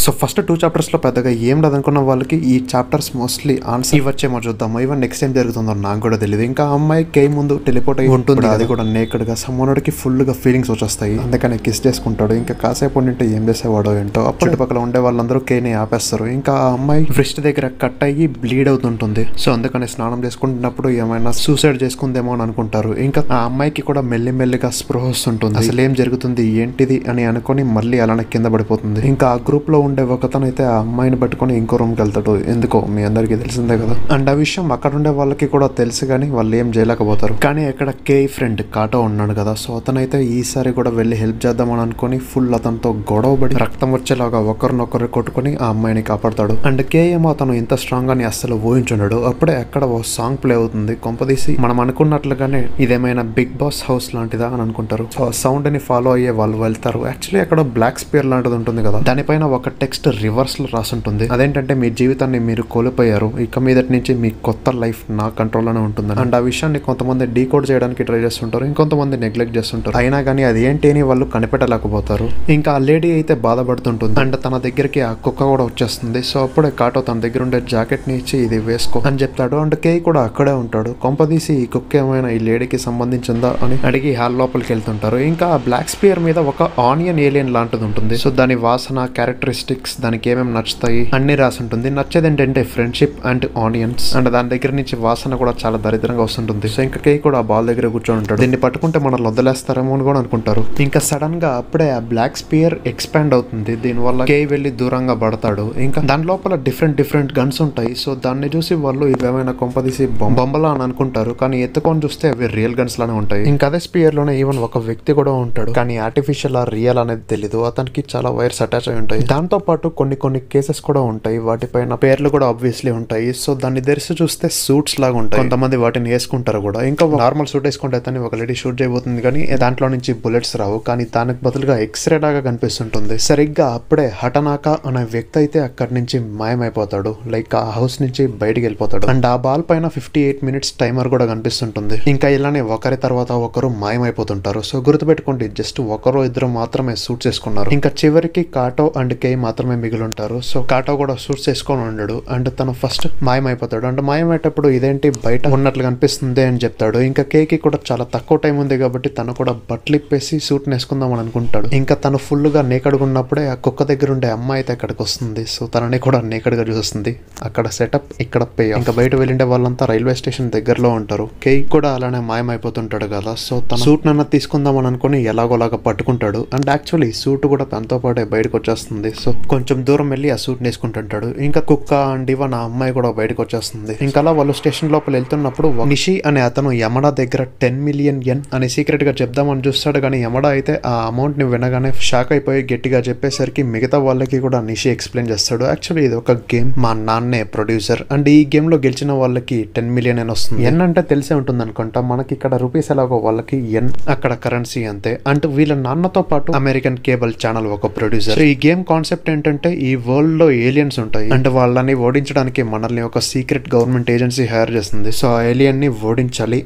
So first 2 chapters లో పెద్దగా ఏం లేదనుకున్న వాళ్ళకి ఈ చాప్టర్స్ మోస్ట్లీ ఆన్సర్ ఇవ్వచ్చేమో చూద్దాము. ఈవెన్ నెక్స్ట్ టైం జరుగుతుందో నాకు కూడా తెలియదు. ఇంకా అమ్మాయి కే ముందు టెలిపోర్ట్ అయి ఉంటుంది, అది కూడా నేకెడ్ గా సమ్మోనుడికి ఫుల్ గా ఫీలింగ్స్ వచ్చేస్తాయి. అందుకని కిస్ చేసుకుంటాడు. ఇంకా కాసేపు ఉంటే ఏం చేసేవాడో ఏంటో. చుట్టుపక్కల ఉండే వాళ్ళందరూ కేని ఆపేస్తారు. ఇంకా ఆ అమ్మాయి ఫ్రిస్ట్ దగ్గర కట్ అయ్యి బ్లీడ్ అవుతుంటుంది. సో అందుకని స్నానం చేసుకుంటున్నప్పుడు ఏమైనా సూసైడ్ చేసుకుందేమో అని అనుకుంటారు. ఇంకా ఆ అమ్మాయికి కూడా మెల్లిమెల్లిగా స్పృహ వస్తుంటుంది. అసలు ఏం జరుగుతుంది ఏంటిది అని అనుకుని మళ్ళీ అలానే కింద పడిపోతుంది. ఇంకా ఆ గ్రూప్ లో ఉండే ఒకతను అయితే ఆ అమ్మాయిని పట్టుకొని ఇంకో రూమ్కి వెళ్తాడు. ఎందుకో మీ అందరికీ తెలిసిందే కదా. అండ్ ఆ విషయం అక్కడ ఉండే వాళ్ళకి కూడా తెలుసు కానీ వాళ్ళు ఏం చేయలేకపోతారు. కానీ అక్కడ కే ఫ్రెండ్ కాటో ఉన్నాడు కదా, సో అతనైతే ఈసారి కూడా వెళ్ళి హెల్ప్ చేద్దామని అనుకుని ఫుల్ అతనితో గొడవబడి రక్తం వచ్చేలాగా ఒకరినొకరు కొట్టుకుని ఆ అమ్మాయిని కాపాడతాడు. అండ్ కే ఏమో అతను ఇంత స్ట్రాంగ్ అని అస్సలు ఊహించున్నాడు. అప్పుడే అక్కడ ఓ సాంగ్ ప్లే అవుతుంది. కొంపదీసి మనం అనుకున్నట్లుగానే ఇదేమైనా బిగ్ బాస్ హౌస్ లాంటిదా అని అనుకుంటారు. సో సౌండ్ ని ఫాలో అయ్యే వాళ్ళు వెళ్తారు. యాక్చువల్లీ అక్కడ బ్లాక్ స్పియర్ లాంటిది ఉంటుంది కదా, దానిపైన ఒక టెక్స్ట్ రివర్స్ లో రాసుంటుంది. అదేంటంటే మీ జీవితాన్ని మీరు కోల్పోయారు, ఇక మీదటి నుంచి మీ కొత్త లైఫ్ నా కంట్రోల్ లోనే ఉంటుంది. అండ్ ఆ విషయాన్ని కొంతమంది డీకోడ్ చేయడానికి ట్రై చేస్తుంటారు, ఇంకొంతమంది నెగ్లెక్ట్ చేస్తుంటారు. అయినా కానీ అది ఏంటి అని వాళ్ళు కనిపెట్టలేకపోతారు. ఇంకా ఆ లేడీ అయితే బాధపడుతుంటుంది. అండ్ తన దగ్గరికి ఆ కుక్క కూడా వచ్చేస్తుంది. సో అప్పుడే కాటో తన దగ్గర ఉండే జాకెట్ ని ఇచ్చి ఇది వేసుకో అని చెప్తాడు. అండ్ కే కూడా అక్కడే ఉంటాడు. కొంపదీసి ఈ కుక్క ఏమైనా ఈ లేడీకి సంబంధించిందా అని అడిగి హాల్ లోపలికి వెళ్తుంటారు. ఇంకా ఆ బ్లాక్ స్పియర్ మీద ఒక ఆనియన్ ఏలియన్ లాంటిది ఉంటుంది. సో దాని వాసన, క్యారెక్టరిస్టిక్స్, దానికి ఏమేమి నచ్చుతాయి అన్ని రాసి ఉంటుంది. నచ్చేది ఏంటంటే ఫ్రెండ్షిప్ అండ్ ఆనియన్స్. అండ్ దాని దగ్గర నుంచి వాసన కూడా చాలా దరిద్రంగా వస్తుంటుంది. సో ఇంకా కే కూడా ఆ బాల్ దగ్గర కూర్చొని ఉంటాడు. దీన్ని పట్టుకుంటే మనల్ని వదిలేస్తారేమో అని కూడా అనుకుంటారు. ఇంకా సడన్ గా అప్పుడే ఆ బ్లాక్ స్పియర్ ఎక్స్పాండ్ అవుతుంది. దీనివల్ల కే వెళ్ళి దూరంగా పడతాడు. ఇంకా దాని లోపల డిఫరెంట్ గన్స్ ఉంటాయి. సో దాన్ని చూసి వాళ్ళు ఇవేమైనా కొంపదీసి బొమ్మలా అని అనుకుంటారు. కానీ ఎత్తుకొని చూస్తే అవి రియల్ గన్స్ లానే ఉంటాయి. ఇంకా అదే స్పియర్ లోనే ఈవెన్ ఒక వ్యక్తి కూడా ఉంటాడు. కానీ ఆర్టిఫిషియల్ ఆ రియల్ అనేది తెలీదు. అతనికి చాలా వైర్స్ అటాచ్ అయి ఉంటాయి. దాంతో పాటు కొన్ని కేసెస్ కూడా ఉంటాయి. వాటిపైన పేర్లు కూడా ఆబ్వియస్లీ ఉంటాయి. సో దాన్ని తెరిచి చూస్తే సూట్స్ లాగా ఉంటాయి. కొంతమంది వాటిని వేసుకుంటారు కూడా. ఇంకా నార్మల్ సూట్ వేసుకుంటే అతన్ని ఒక లేడీ షూట్ చేయబోతుంది కానీ దాంట్లో నుంచి బుల్లెట్స్ రావు. కానీ దానికి బదులుగా ఎక్స్రే లాగా కనిపిస్తుంటుంది. సరిగ్గా అప్పుడే హటనాక అనే వ్యక్తి అయితే అక్కడి నుంచి మాయమైపోతాడు. లైక్ ఆ హౌస్ నుంచి బయటికి వెళ్ళిపోతాడు. అండ్ ఆ బాల్ పైన 58 minutes టైమర్ కూడా కనిపిస్తుంటుంది. ఇంకా ఇలానే ఒకరి తర్వాత ఒకరు మాయమైపోతుంటారు. సో గుర్తుపెట్టుకోండి, జస్ట్ ఒకరు ఇద్దరు మాత్రమే సూట్స్ వేసుకున్నారు. ఇంకా చివరికి కాటో అండ్ కే మాత్రమే మిగిలి ఉంటారు. సో కాటో కూడా సూట్స్ వేసుకొని ఉండడు. అండ్ తను ఫస్ట్ మాయమైపోతాడు. అండ్ మాయమయ్యేటప్పుడు ఇదేంటి బయట ఉన్నట్లు కనిపిస్తుంది అని చెప్తాడు. ఇంకా కేకి కూడా చాలా తక్కువ టైం ఉంది కాబట్టి తను కూడా బట్టలు ఇప్పేసి సూట్ వేసుకుందాం అని అనుకుంటాడు. ఇంకా తను ఫుల్ గా నేకడ్ ఉన్నప్పుడే ఆ కుక్క దగ్గర ఉండే అమ్మాయి అయితే అక్కడికి వస్తుంది. సో తనని కూడా నేకడ్ గా చూస్తుంది. అక్కడ సెటప్, ఇక్కడ పే. ఇంకా బయట వెళ్ళిండే వాళ్ళంతా రైల్వే స్టేషన్ దగ్గరలో ఉంటారు. కేక్ కూడా అలానే మాయమైపోతుంటాడు కదా. సో తన సూట్ నన్న తీసుకుందాం అని అనుకుని ఎలాగోలాగా పట్టుకుంటాడు. అండ్ యాక్చువల్లీ సూట్ కూడా తనతో పాటే బయటకు వచ్చేస్తుంది. సో కొంచెం దూరం వెళ్ళి ఆ సూట్ వేసుకుంటుంటాడు. ఇంకా కుక్క అండ్ ఇవన్ ఆ అమ్మాయి కూడా బయటకు వచ్చేస్తుంది. ఇంకా అలా వాళ్ళు స్టేషన్ లోపల వెళ్తున్నప్పుడు నిషి అనే అతను యమడా దగ్గర 10 million yen అని సీక్రెట్ గా చెప్దామని చూస్తాడు. కానీ యమడా అయితే ఆ అమౌంట్ ని వినగానే షాక్ అయిపోయి గట్టిగా చెప్పేసరికి మిగతా వాళ్ళకి కూడా నిషి ఎక్స్ప్లెయిన్ చేస్తాడు. యాక్చువల్లీ ఇది ఒక గేమ్, మా నాన్నే ప్రొడ్యూసర్. అండ్ ఈ గేమ్ లో గెలిచిన వాళ్ళకి 10 million yen వస్తుంది. ఎన్ అంటే తెలిసే ఉంటుంది అనుకుంటా. మనకి ఇక్కడ రూపీస్ ఎలాగో వాళ్ళకి ఎన్ అక్కడ కరెన్సీ అంతే. అంటే వీళ్ళ నాన్నతో పాటు అమెరికన్ కేబుల్ ఛానల్ ఒక ప్రొడ్యూసర్. ఈ గేమ్ కాన్సెప్ట్ ఏంటంటే ఈ వరల్డ్ లో ఏలియన్స్ ఉంటాయి. అంటే వాళ్ళని ఓడించడానికి మనల్ని ఒక సీక్రెట్ గవర్నమెంట్ ఏజెన్సీ హైర్ చేస్తుంది. సో ఆ ఏలియన్ ని ఓడించాలి,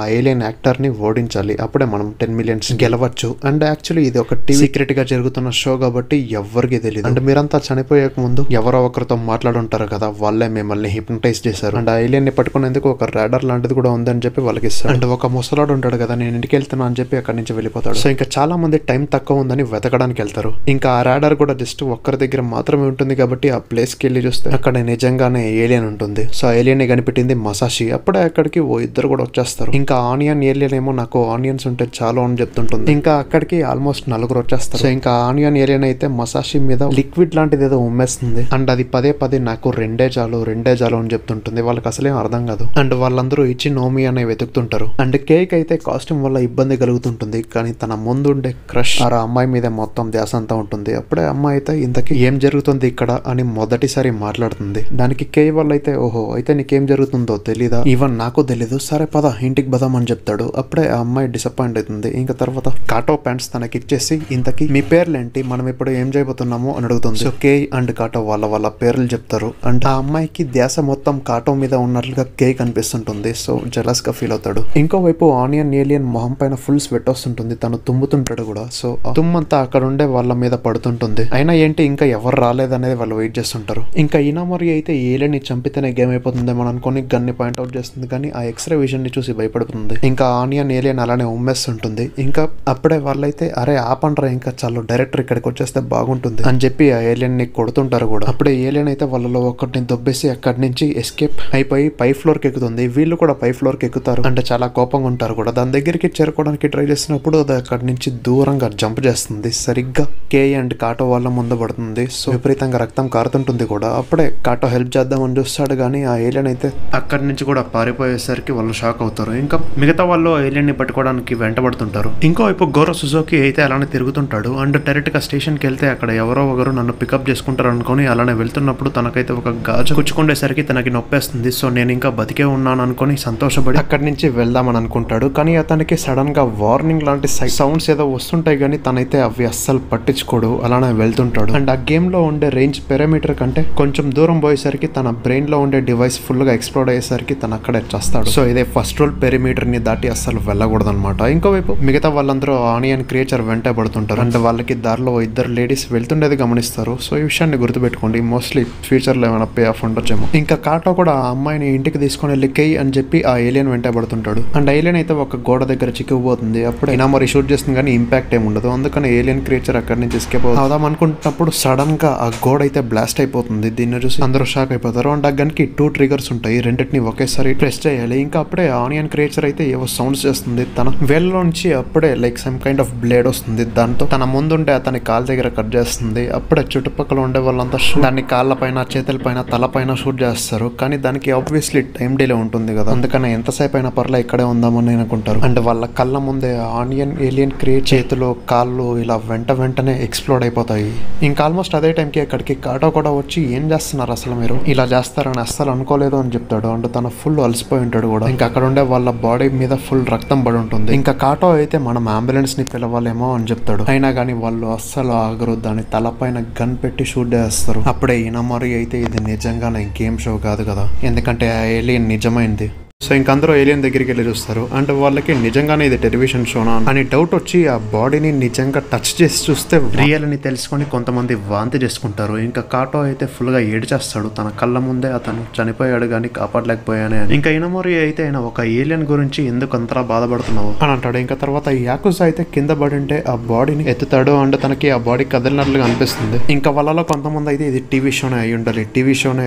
ఆ ఏలియన్ యాక్టర్ ని ఓడించాలి. అప్పుడే మనం 10 million గెలవచ్చు. అండ్ యాక్చువల్లీ ఇది ఒక సీక్రెట్ గా జరుగుతున్న షో కాబట్టి ఎవరికి తెలియదు. అండ్ మీరంతా చనిపోయేక ముందు ఎవరో ఒకరితో మాట్లాడుంటారు కదా, వాళ్ళే మిమ్మల్ని హిప్నటైజ్ చేశారు. అండ్ ఆ ఏలియన్ ని పట్టుకునేందుకు ఒక రాడర్ లాంటిది కూడా ఉందని చెప్పి వాళ్ళకి ఇస్తారు. అండ్ ఒక ముసలాడు ఉంటాడు కదా, నేను ఇంటికి వెళ్తున్నా అని చెప్పి అక్కడి నుంచి వెళ్ళిపోతాడు. సో ఇంకా చాలా మంది టైం తక్కువ ఉందని వెతకడానికి వెళ్తారు. ఇంకా ఆ రాడర్ కూడా జస్ట్ ఒక్కరి దగ్గర మాత్రమే ఉంటుంది కాబట్టి ఆ ప్లేస్ కి వెళ్ళి చూస్తే అక్కడ నిజంగానే ఏలియన్ ఉంటుంది. సో ఆ ఏలియన్ ని కనిపెట్టింది మసాషి. అప్పుడే అక్కడికి ఓ ఇద్దరు కూడా వచ్చేస్తారు. ఇంకా ఆనియన్ ఏలియన్ ఏమో నాకు ఆనియన్స్ ఉంటే చాలు అని చెప్తుంటుంది. ఇంకా అక్కడికి ఆల్మోస్ట్ 4 వచ్చేస్తారు. సో ఇంకా ఆనియన్ ఏలియన్ అయితే మసాషి మీద లిక్విడ్ లాంటిది ఏదో ఉమ్మేస్తుంది. అండ్ అది పదే నాకు రెండే చాలు అని చెప్తుంటుంది. వాళ్ళకి అసలేం అర్థం కాదు. అండ్ వాళ్ళందరూ ఇచ్చి నోమి అనే వెతుకుతుంటారు. అండ్ కేక్ అయితే కాస్ట్యూమ్ వల్ల ఇబ్బంది కలుగుతుంటుంది. కానీ తన ముందు ఉండే క్రష్ ఆ అమ్మాయి మీద మొత్తం ధ్యాస అంతా ఉంటుంది. అప్పుడే అమ్మాయి అయితే ఇంతకీ ఏం జరుగుతుంది ఇక్కడ అని మొదటిసారి మాట్లాడుతుంది. దానికి కే వల్ల అయితే ఓహో అయితే నీకేం జరుగుతుందో తెలీదా, ఈవెన్ నాకు తెలీదు, సరే పద ఇంటికి బదాం అని చెప్తాడు. అప్పుడే ఆ అమ్మాయి డిసప్పాయింట్ అవుతుంది. ఇంకా తర్వాత కాటో ప్యాంట్స్ తనకి ఇచ్చేసి ఇంతకీ మీ పేర్లేంటి, మనం ఇప్పుడు ఏం చేయబోతున్నాము అని అడుగుతుంది. సో కే అండ్ కాటో వాళ్ళ పేర్లు చెప్తారు. అండ్ ఆ అమ్మాయికి ధ్యాస మొత్తం కాటో మీద ఉన్నట్లుగా కే కనిపిస్తుంటుంది. సో జెలస్ గా ఫీల్ అవుతాడు. ఇంకోవైపు ఆనియన్ ఏలియన్ మొహం పైన ఫుల్ స్వెట్ వస్తుంటుంది. తను తుమ్ముతుంటాడు కూడా. సో తుమ్మంతా అక్కడ ఉండే వాళ్ళ మీద పడుతుంటుంది. అయినా ఏంటి ఏంటి ఇంకా ఎవరు రాలేదనేది వాళ్ళు వెయిట్ చేస్తుంటారు. ఇంకా ఇనామోరి అయితే ఏలియన్ ని చంపితేనే గేమ్ అయిపోతుందేమో అనుకుని గన్ ని పాయింట్అవుట్ చేస్తుంది, కానీ ఆ ఎక్స్రే విజన్ ని చూసి భయపడుతుంది. ఇంకా ఆనియన్ ఏలియన్ అలానే ఉమ్మేస్తుంటుంది. ఇంకా అప్పుడే వాళ్ళైతే అరే ఆపండ్రా ఇంకా చాలు డైరెక్టర్ ఇక్కడికి వచ్చేస్తే బాగుంటుంది అని చెప్పి ఆ ఏలియన్ ని కొడుతుంటారు కూడా. అప్పుడే ఏలియన్ అయితే వాళ్ళలో ఒకటిని దొబ్బేసి అక్కడి నుంచి ఎస్కేప్ అయిపోయి పై ఫ్లోర్ కి ఎక్కుతుంది. వీళ్ళు కూడా పై ఫ్లోర్ కి ఎక్కుతారు, అంటే చాలా కోపంగా ఉంటారు కూడా. దాని దగ్గరికి చేరుకోవడానికి ట్రై చేసినప్పుడు అది అక్కడి నుంచి దూరంగా జంప్ చేస్తుంది. సరిగ్గా కే అండ్ కాటో వాళ్ళ ముందు పడుతుంది. సో విపరీతంగా రక్తం కారుతుంటుంది కూడా. అప్పుడే కాటో హెల్ప్ చేద్దామని చూస్తాడు, కానీ ఆ ఏలియన్ అయితే అక్కడి నుంచి కూడా పారిపోయేసరికి వాళ్ళు షాక్ అవుతారు. ఇంకా మిగతా వాళ్ళు ఏలియన్ ని పట్టుకోవడానికి వెంటబడుతుంటారు. ఇంకో వైపు గోరో సుజుకి అయితే అలానే తిరుగుతుంటాడు. అండ్ డైరెక్ట్ గా స్టేషన్ కి వెళ్తే అక్కడ ఎవరో ఒకరు నన్ను పికప్ చేసుకుంటారు అనుకుని అలానే వెళ్తున్నప్పుడు తనకైతే ఒక గాజు కుచ్చుకుండేసరికి తనకి నొప్పేస్తుంది. సో నేను ఇంకా బతికే ఉన్నాను అనుకుని సంతోషపడి అక్కడి నుంచి వెళ్దామని అనుకుంటాడు. కానీ అతనికి సడన్ గా వార్నింగ్ లాంటి సౌండ్స్ ఏదో వస్తుంటాయి, కానీ తనైతే అవి అస్సలు పట్టించుకోడు, అలానే వెళ్తుంటాడు. అండ్ ఆ గేమ్ లో ఉండే రేంజ్ పెరామీటర్ కంటే కొంచెం దూరం పోయేసరికి తన బ్రెయిన్ లో ఉండే డివైస్ ఫుల్ గా ఎక్స్ప్లోడ్ అయ్యేసరికి తను అక్కడే చేస్తాడు. సో ఇదే ఫస్ట్ రూల్, పెరిమీటర్ ని దాటి అస్సలు వెళ్ళకూడదు అనమాట. ఇంకోవైపు మిగతా వాళ్ళందరూ ఆనియన్ క్రియేచర్ వెంటే పడుతుంటారు. అండ్ వాళ్ళకి దారిలో ఇద్దరు లేడీస్ వెళ్తుండేది గమనిస్తారు. సో ఈ విషయాన్ని గుర్తుపెట్టుకోండి, మోస్ట్లీ ఫ్యూచర్ లో ఏమైనా పే ఆఫ్ ఉండొచ్చేమో. ఇంకా కాటో కూడా ఆ అమ్మాయిని ఇంటికి తీసుకొని వెళ్ళి కెయ్ అని చెప్పి ఆ ఏలియన్ వెంటే పడుతుంటాడు. అండ్ ఏలియన్ అయితే ఒక గోడ దగ్గర చిక్కుపోతుంది. అప్పుడు ఇనామోరి షూట్ చేస్తుంది, కానీ ఇంపాక్ట్ ఏమి ఉండదు. అందుకని ఏలియన్ క్రియేచర్ అక్కడి నుంచి ఎస్కేప్ అవుదాం అనుకుంటున్నప్పుడు సడన్ గా ఆ గోడ అయితే బ్లాస్ట్ అయిపోతుంది. దీన్ని చూసి అందరూ షాక్ అయిపోతారు. అండ్ ఆ గన్ కి 2 ట్రిగర్స్ ఉంటాయి, రెండింటిని ఒకేసారి ప్రెస్ చేయాలి. ఇంకా అప్పుడే ఆనియన్ క్రియేచర్ అయితే ఏవో సౌండ్స్ చేస్తుంది. తన వేళ్ళలో నుంచి అప్పుడే like some kind of blade వస్తుంది. దాంతో తన ముందుండే అతని కాళ్ళ దగ్గర కట్ చేస్తుంది. అప్పుడే చుట్టుపక్కల ఉండే వాళ్ళంతా దాన్ని కాళ్ళ పైన, చేతుల పైన, తల పైన షూట్ చేస్తారు. కానీ దానికి ఆబ్వియస్లీ టైం డిలే ఉంటుంది కదా, అందుకని ఎంతసేపు అయినా పర్లే ఇక్కడే ఉందామని అనుకుంటారు. అండ్ వాళ్ళ కళ్ళ ముందే ఆనియన్ ఏలియన్ క్రియేట్ చేతులు, కాళ్ళు ఇలా వెంటనే ఎక్స్ప్లోడ్ అయిపోతాయి. ఇంకా ఆల్మోస్ట్ అదే టైంకి అక్కడికి కాటో కూడా వచ్చి ఏం చేస్తున్నారు అసలు మీరు, ఇలా చేస్తారని అస్సలు అనుకోలేదు అని చెప్తాడు. అండ్ తను ఫుల్ అలసిపోయి ఉంటాడు కూడా. ఇంకా అక్కడ ఉండే వాళ్ళ బాడీ మీద ఫుల్ రక్తం పడి ఉంటుంది. ఇంకా కాటో అయితే మనం అంబులెన్స్ ని పిలవాలేమో అని చెప్తాడు. అయినా కానీ వాళ్ళు అస్సలు ఆగరు, దాని తలపైన గన్ పెట్టి షూట్ చేస్తారు. అప్పుడే ఇనామోరి అయితే ఇది నిజంగానే గేమ్ షో కాదు కదా, ఎందుకంటే ఆ ఏలియన్ నిజమైంది. సో ఇంకందరూ ఏలియన్ దగ్గరికి వెళ్ళి చూస్తారు. అండ్ వాళ్ళకి నిజంగానే ఇది టెలివిజన్ షోనా అని డౌట్ వచ్చి ఆ బాడీని నిజంగా టచ్ చేసి చూస్తే రియల్ అని తెలుసుకొని కొంతమంది వాంతి చేసుకుంటారు. ఇంకా కాటో అయితే ఫుల్ గా ఏడ్చేస్తాడు. తన కళ్ళ ముందే అతను చనిపోయాడు కానీ కాపాడలేకపోయానే అని. ఇంకా ఇనామోరి అయితే ఆయన ఒక ఏలియన్ గురించి ఎందుకు అంతలా బాధపడుతున్నావు అని అంటాడు. ఇంకా తర్వాత యాకుజా అయితే కింద పడి ఉంటే ఆ బాడీని ఎత్తుతాడు. అండ్ తనకి ఆ బాడీ కదిలినట్లుగా అనిపిస్తుంది. ఇంకా వాళ్ళలో కొంతమంది అయితే ఇది టీవీ షోనే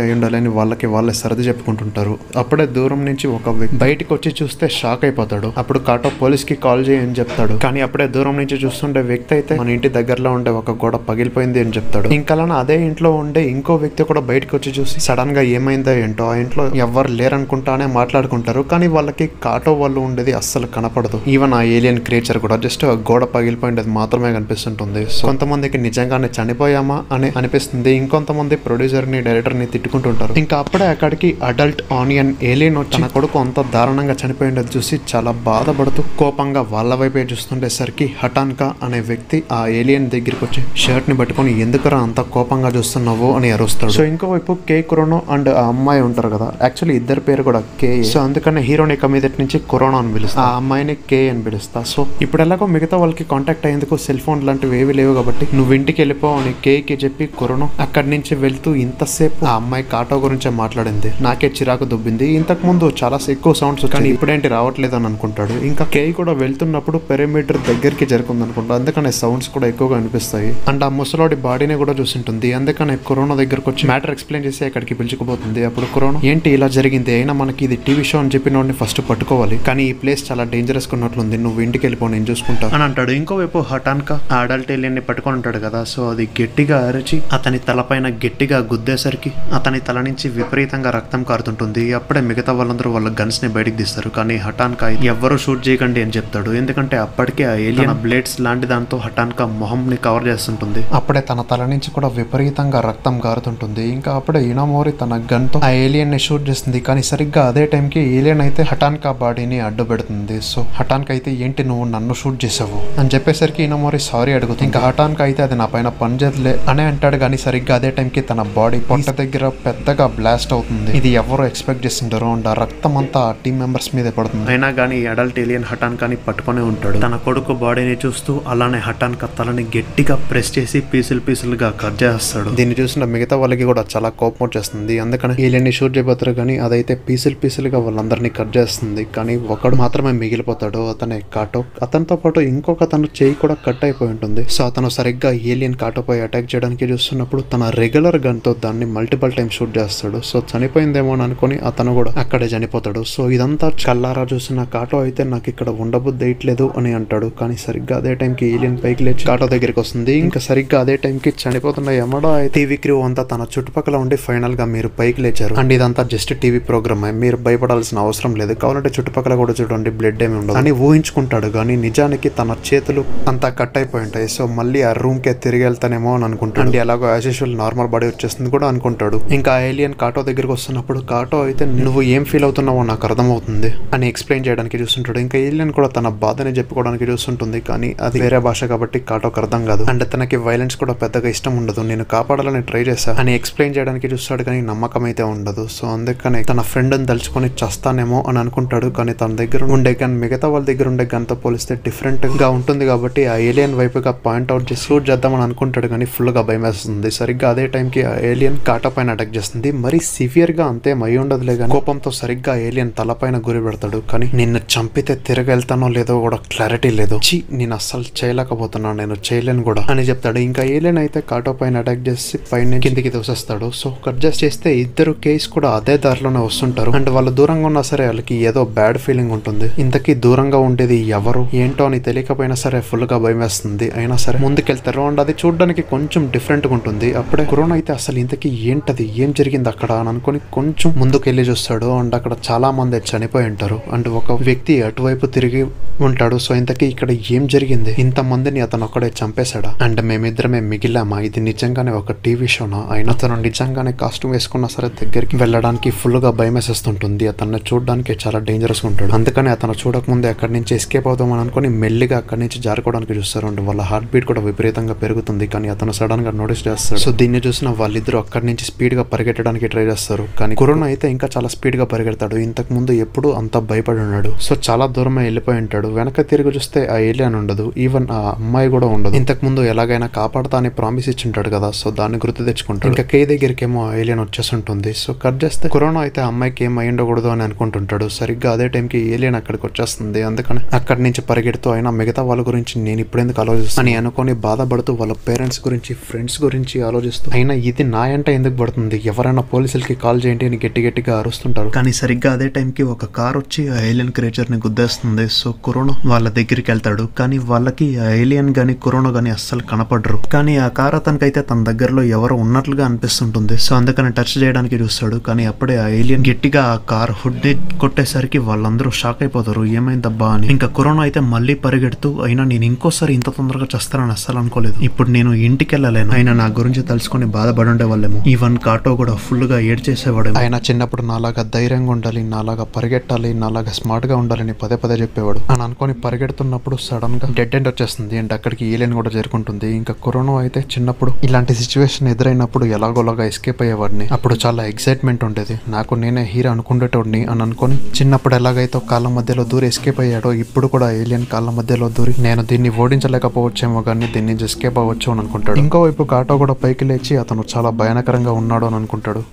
అయి ఉండాలి అని వాళ్ళకి వాళ్ళే సర్ది చెప్పుకుంటుంటారు. అప్పుడే దూరం నుంచి ఒక బయటికి వచ్చి చూస్తే షాక్ అయిపోతాడు. అప్పుడు కాటో పోలీస్ కి కాల్ చేయని చెప్తాడు. కానీ అప్పుడే దూరం నుంచి చూస్తుండే వ్యక్తి అయితే మన ఇంటి దగ్గరలో ఉండే ఒక గోడ పగిలిపోయింది అని చెప్తాడు. ఇంకా అదే ఇంట్లో ఉండే ఇంకో వ్యక్తి కూడా బయటకు వచ్చి చూసి సడన్ గా ఏమైందో ఏంటో, ఆ ఇంట్లో ఎవరు లేరనుకుంటానే మాట్లాడుకుంటారు. కానీ వాళ్ళకి కాటో వాళ్ళు ఉండేది అస్సలు కనపడదు. ఈవెన్ ఆ ఏలియన్ క్రియేచర్ కూడా జస్ట్ గోడ పగిలిపోయింది మాత్రమే కనిపిస్తుంటుంది. సో కొంతమందికి నిజంగానే చనిపోయామా అని అనిపిస్తుంది. ఇంకొంతమంది ప్రొడ్యూసర్ ని, డైరెక్టర్ ని తిట్టుకుంటుంటారు. ఇంకా అప్పుడే అక్కడికి అడల్ట్ ఆనియన్ ఏలియన్ వచ్చి తన కొడుకు అంత దారుణంగా చనిపోయింది చూసి చాలా బాధపడుతూ కోపంగా వాళ్ళ వైపే చూస్తుండేసరికి హటాన్కా అనే వ్యక్తి ఆ ఏలియన్ దగ్గరికి వచ్చి షర్ట్ ని పట్టుకొని ఎందుకురా అంత కోపంగా చూస్తున్నావు అని అరుస్తాడు. సో ఇంకోవైపు కే కురోనో అండ్ ఆ అమ్మాయి ఉంటారు కదా, యాక్చువల్లీ ఇద్దరు పేరు కూడా కే. సో అందుకని హీరోని మీదటి నుంచి కురోనో అని పిలుస్తా, ఆ అమ్మాయిని కే అని పిలుస్తా. సో ఇప్పుడు ఎలాగో మిగతా వాళ్ళకి కాంటాక్ట్ అయ్యేందుకు సెల్ ఫోన్ లాంటివి ఏవి లేవు కాబట్టి నువ్వు ఇంటికి వెళ్ళిపో అని కే కి చెప్పి కురోనో అక్కడి నుంచి వెళ్తూ ఇంతసేపు ఆ అమ్మాయి కాటో గురించే మాట్లాడింది. నాకే చిరాకు దుబ్బింది. ఇంతకు ముందు చాలా ఎక్కువ సౌండ్స్ కానీ ఇప్పుడేంటి రావట్లేదు అని అనుకుంటాడు. ఇంకా కే కూడా వెళ్తున్నప్పుడు పెరిమీటర్ దగ్గరికి జరుగుతుంది అనుకుంటా, అందుకనే సౌండ్స్ కూడా ఎక్కువగా అనిపిస్తాయి. అండ్ ఆ ముసలోడి బాడీని కూడా చూసింటుంది. అందుకనే కరోనా దగ్గరకు వచ్చి మ్యాటర్ ఎక్స్ప్లెయిన్ చేసి అక్కడికి పిలుచుకుపోతుంది. అప్పుడు కరోనా ఏంటి ఇలా జరిగింది, అయినా మనకి ఇది టీవీ షో అని చెప్పిన వాడిని ఫస్ట్ పట్టుకోవాలి, కానీ ఈ ప్లేస్ చాలా డేంజరస్ ఉన్నట్లుంది, నువ్వు ఇంటికి వెళ్ళిపో నేను చూసుకుంటా అని అంటాడు. ఇంకోవైపు హటాన్కా ఆ అడల్ట్ ఏలియన్ ని పట్టుకొని ఉంటాడు కదా, సో అది గట్టిగా అరిచి అతని తలపైన గట్టిగా గుద్దేసరికి అతని తల నుంచి విపరీతంగా రక్తం కారుతుంటుంది. అప్పుడే మిగతా వాళ్ళందరూ వాళ్ళ గన్స్ ని బయటకు తీస్తారు. కానీ హటాన్కా ఎవ్వరూ షూట్ చేయకండి అని చెప్తాడు. ఎందుకంటే అప్పటికే ఆ ఏలియన్ బ్లేడ్స్ లాంటి దాంతో హటాన్కా మొహం ని కవర్ చేస్తుంటుంది. అప్పుడే తన తల నుంచి కూడా విపరీతంగా రక్తం కారుతుంటుంది. ఇంకా అప్పుడే ఇనామోరి తన గన్ తో ఆ ఏలియన్ ని షూట్ చేస్తుంది. కానీ సరిగ్గా అదే టైంకి ఏలియన్ అయితే హటాన్కా బాడీని అడ్డు పెడుతుంది. సో హటాన్కా అయితే ఏంటి నువ్వు నన్ను షూట్ చేసావు అని చెప్పేసరికి ఇనామోరి సారీ అడుగుతుంది. ఇంకా హటాన్కా అయితే అది నా పైన పనిచేయలే అని అంటాడు. కానీ సరిగ్గా అదే టైంకి తన బాడీ పొట్ట దగ్గర పెద్దగా బ్లాస్ట్ అవుతుంది. ఇది ఎవరు ఎక్స్పెక్ట్ చేస్తుంటారు. అండ్ ఆ రక్తం అంతా టీమ్ మెంబర్స్ మీదే పడుతుంది. అయినా కానీ అడల్ట్ ఏలియన్ హఠాన్ కానీ పట్టుకునే ఉంటాడు. తన కొడుకు బాడీని చూస్తూ అలానే హఠాన్ కత్తాలని గట్టిగా ప్రెస్ చేసి పీసులుగా కట్ చేస్తాడు. దీన్ని చూసిన మిగతా వాళ్ళకి కూడా చాలా కోపం వచ్చేస్తుంది. అందుకని ఏలియన్ ని షూట్ చేయబోతారు కానీ అదైతే పీసులుగా వాళ్ళందరినీ కట్ చేస్తుంది. కానీ ఒకడు మాత్రమే మిగిలిపోతాడు, అతనే కాటో. అతనితో పాటు ఇంకొక అతను చేయి కూడా కట్ అయిపోయి ఉంటుంది. సో అతను సరిగ్గా ఏలియన్ కాటోపై అటాక్ చేయడానికి చూస్తున్నప్పుడు తన రెగ్యులర్ గన్ తో దాన్ని మల్టిపుల్ టైమ్ షూట్ చేస్తాడు. సో చనిపోయిందేమో అని అనుకుని అతను కూడా అక్కడే చనిపోతాడు. సో ఇదంతా కల్లారా చూసిన కాటో అయితే నాకు ఇక్కడ ఉండబుద్ధి వేయట్లేదు అని అంటాడు. కానీ సరిగ్గా అదే టైంకి ఏలియన్ పైకి లేచి కాటో దగ్గరికి వస్తుంది. ఇంకా సరిగ్గా అదే టైంకి చనిపోతున్న యమడో టీవీ క్రూ అంతా తన చుట్టుపక్కల ఉండి ఫైనల్ గా మీరు పైకి లేచారు అండ్ ఇదంతా జస్ట్ టీవీ ప్రోగ్రామ్, మీరు భయపడాల్సిన అవసరం లేదు, కావాలంటే చుట్టుపక్కల కూడా చూడండి బ్లడ్ ఏమి ఉండదు అని ఊహించుకుంటాడు. కానీ నిజానికి తన చేతులు అంతా కట్ అయిపోయి ఉంటాయి. సో మళ్ళీ ఆ రూమ్ కే తిరిగి వెళ్తానేమో అని అనుకుంటాడు. అండ్ ఎలాగో యాజ్ యూజువల్ నార్మల్ బాడీ వచ్చేస్తుంది కూడా అనుకుంటాడు. ఇంకా ఏలియన్ కాటో దగ్గరికి వస్తున్నప్పుడు కాటో అయితే నువ్వు ఏం ఫీల్ అవుతున్నావో నాకు అర్థమవుతుంది అని ఎక్స్ప్లెయిన్ చేయడానికి చూస్తుంటాడు. ఇంకా ఏలియన్ కూడా తన బాధని చెప్పుకోవడానికి చూస్తుంటుంది. కానీ అది వేరే భాష కాబట్టి కాటోకి అర్థం కాదు. అండ్ తనకి వైలెన్స్ కూడా పెద్దగా ఇష్టం ఉండదు. నేను కాపాడాలని ట్రై చేశా అని ఎక్స్ప్లెయిన్ చేయడానికి చూస్తాడు. కానీ నమ్మకం అయితే ఉండదు. సో అందుకనే తన ఫ్రెండ్ అని తలుచుకొని చస్తానేమో అని అనుకుంటాడు. కానీ తన దగ్గర ఉండే గన్ మిగతా వాళ్ళ దగ్గర ఉండే గన్ తో పోలిస్తే డిఫరెంట్ గా ఉంటుంది కాబట్టి ఆ ఏలియన్ వైపుగా పాయింట్ అవుట్ చేసి షూట్ చేద్దామని అనుకుంటాడు. కానీ ఫుల్ గా భయం వేస్తుంది. సరిగ్గా అదే టైంకి ఆ ఏలియన్ కాటో పైన అటాక్ చేస్తుంది. మరి సివియర్ గా అంతే మై ఉండదులే కానీ కోపంతో సరిగ్గా ఏలియన్ తలపైన గురి పెడతాడు. కానీ నిన్ను చంపితే తిరిగి వెళ్తానో లేదో కూడా క్లారిటీ లేదు. నేను అస్సలు చేయలేకపోతున్నాను, నేను చేయలేను కూడా అని చెప్తాడు. ఇంకా ఏలియన్ అయితే కాటో పైన అటాక్ చేసి పైన కిందికి తోసేస్తాడు. సో కట్ చేస్తే ఇద్దరు కేస్ కూడా అదే దారిలోనే వస్తుంటారు. అండ్ వాళ్ళు దూరంగా ఉన్నా సరే వాళ్ళకి ఏదో బ్యాడ్ ఫీలింగ్ ఉంటుంది. ఇంతకీ దూరంగా ఉండేది ఎవరు ఏంటో అని తెలియకపోయినా సరే ఫుల్ గా భయం వేస్తుంది. అయినా సరే ముందుకెళ్తారు. అండ్ అది చూడడానికి కొంచెం డిఫరెంట్ గా ఉంటుంది. అప్పుడే కరోనా అయితే అసలు ఇంతకీ ఏంటది, ఏం జరిగింది అక్కడ అని అనుకుని కొంచెం ముందుకెళ్ళి చూస్తాడు. అండ్ అక్కడ చాలా మంది చనిపోయి ఉంటారు. అండ్ ఒక వ్యక్తి అటువైపు తిరిగి ఉంటాడు. సో ఇంతకీ ఇక్కడ ఏం జరిగింది, ఇంత మందిని అతను ఒక్కడే చంపేశాడా అండ్ మేమిద్దరమే మిగిలామా, ఇది నిజంగానే ఒక టీవీ షోనా, అయినా అతను నిజంగానే కాస్ట్యూమ్ వేసుకున్నా సరే దగ్గరికి వెళ్ళడానికి ఫుల్ గా భయం వేసేస్తుంటుంది. అతన్ని చూడడానికి చాలా డేంజరస్ ఉంటాడు. అందుకని అతను చూడకముందే అక్కడి నుంచి ఎస్కేప్ అవుదామని అనుకుని మెల్లిగా అక్కడి నుంచి జారుకోవడానికి చూస్తారు. అండ్ వాళ్ళ హార్ట్ బీట్ కూడా విపరీతంగా పెరుగుతుంది. కానీ అతను సడన్ గా నోటీస్ చేస్తాడు. సో దీన్ని చూసిన వాళ్ళిద్దరు అక్కడి నుంచి స్పీడ్ గా పరిగెట్టడానికి ట్రై చేస్తారు. కానీ కరోనా అయితే ఇంకా చాలా స్పీడ్ గా పరిగెడతాడు. ఇంతకు ముందు ఎప్పుడు అంత భయపడి ఉన్నాడు. సో చాలా దూరమే వెళ్ళిపోయి ఉంటాడు. వెనక తిరిగి చూస్తే ఆ ఏలియన్ ఉండదు, ఈవెన్ ఆ అమ్మాయి కూడా ఉండదు. ఇంతకు ముందు ఎలాగైనా కాపాడతా అని ప్రామిస్ ఇచ్చింటాడు కదా, సో దాన్ని గుర్తు తెచ్చుకుంటాడు. ఇంకా కే దగ్గరికి ఏమో ఏలియన్ వచ్చేస్తుంటుంది. సో కట్ చేస్తే కరోనా అయితే అమ్మాయికి ఏం అయి ఉండకూడదు అని అనుకుంటుంటాడు. సరిగ్గా అదే టైంకి ఏలియన్ అక్కడికి వచ్చేస్తుంది. అందుకని అక్కడి నుంచి పరిగెడుతూ అయినా మిగతా వాళ్ళ గురించి నేను ఇప్పుడెందుకు ఆలోచిస్తాను అని అనుకుని బాధపడుతూ వాళ్ళ పేరెంట్స్ గురించి ఫ్రెండ్స్ గురించి ఆలోచిస్తూ అయినా ఇది నా ఎంట ఎందుకు పడుతుంది, ఎవరైనా పోలీసులకి కాల్ చేయండి అని గట్టిగా అరుస్తుంటారు. కానీ సరిగ్గా అదే టైంకి ఒక కార్ వచ్చి ఆ ఏలియన్ క్రియేచర్ ని గుద్దేస్తుంది. సో కరోనా వాళ్ళ దగ్గరికి వెళ్తాడు. కానీ వాళ్ళకి ఆ ఏలియన్ గాని కరోనా గాని అస్సలు కనపడరు. కానీ ఆ కార్ అతనికైతే తన దగ్గరలో ఎవరో ఉన్నట్లుగా అనిపిస్తుంటుంది. సో అందుకని టచ్ చేయడానికి చూస్తాడు. కానీ అప్పుడే ఆ ఏలియన్ గట్టిగా ఆ కార్ హుడ్ ని కొట్టేసరికి వాళ్ళందరూ షాక్ అయిపోతారు, ఏమైందబ్బా అని. ఇంకా కరోనా అయితే మళ్ళీ పరిగెడుతూ అయినా నేను ఇంకోసారి ఇంత తొందరగా చేస్తానని అస్సలు అనుకోలేదు, ఇప్పుడు నేను ఇంటికి వెళ్ళలేను, ఆయన నా గురించి తెలుసుకొని బాధపడి ఉండేవాళ్ళేమో. ఈవెన్ కాటో కూడా ఫుల్ గా ఏడ్ చేసేవాడు. ఆయన చిన్నప్పుడు నాలాగా ధైర్యంగా ఉండాలి, నాలాగా పరిగెట్టాలి, నాలాగా స్మార్ట్ గా ఉండాలని పదే చెప్పేవాడు అని అనుకొని పరిగెడుతున్నప్పుడు సడన్ గా డెడ్ ఎండ్ వచ్చేస్తుంది. అండ్ అక్కడికి ఏలియన్ కూడా చేరుకుంటుంది. ఇంకా కరోనా అయితే చిన్నప్పుడు ఇలాంటి సిచ్యువేషన్ ఎదురైనప్పుడు ఎలాగోలాగా ఎస్కేప్ అయ్యేవాడిని. అప్పుడు చాలా ఎక్సైట్మెంట్ ఉండేది, నాకు నేనే హీరో అనుకునేటోడిని అని అనుకుని చిన్నప్పుడు ఎలాగైతే కాళ్ళ మధ్యలో దూరి ఎస్కేప్ అయ్యాడో ఇప్పుడు కూడా ఏలియన్ కాళ్ళ మధ్యలో దూరి నేను దీన్ని ఓడించలేకపోవచ్చేమో కానీ దీన్ని ఎస్కేప్ అవ్వచ్చు అని అనుకుంటాడు. ఇంకోవైపు కాటో కూడా పైకి లేచి అతను చాలా భయానకరంగా ఉన్నాడు అని అనుకుంటాడు.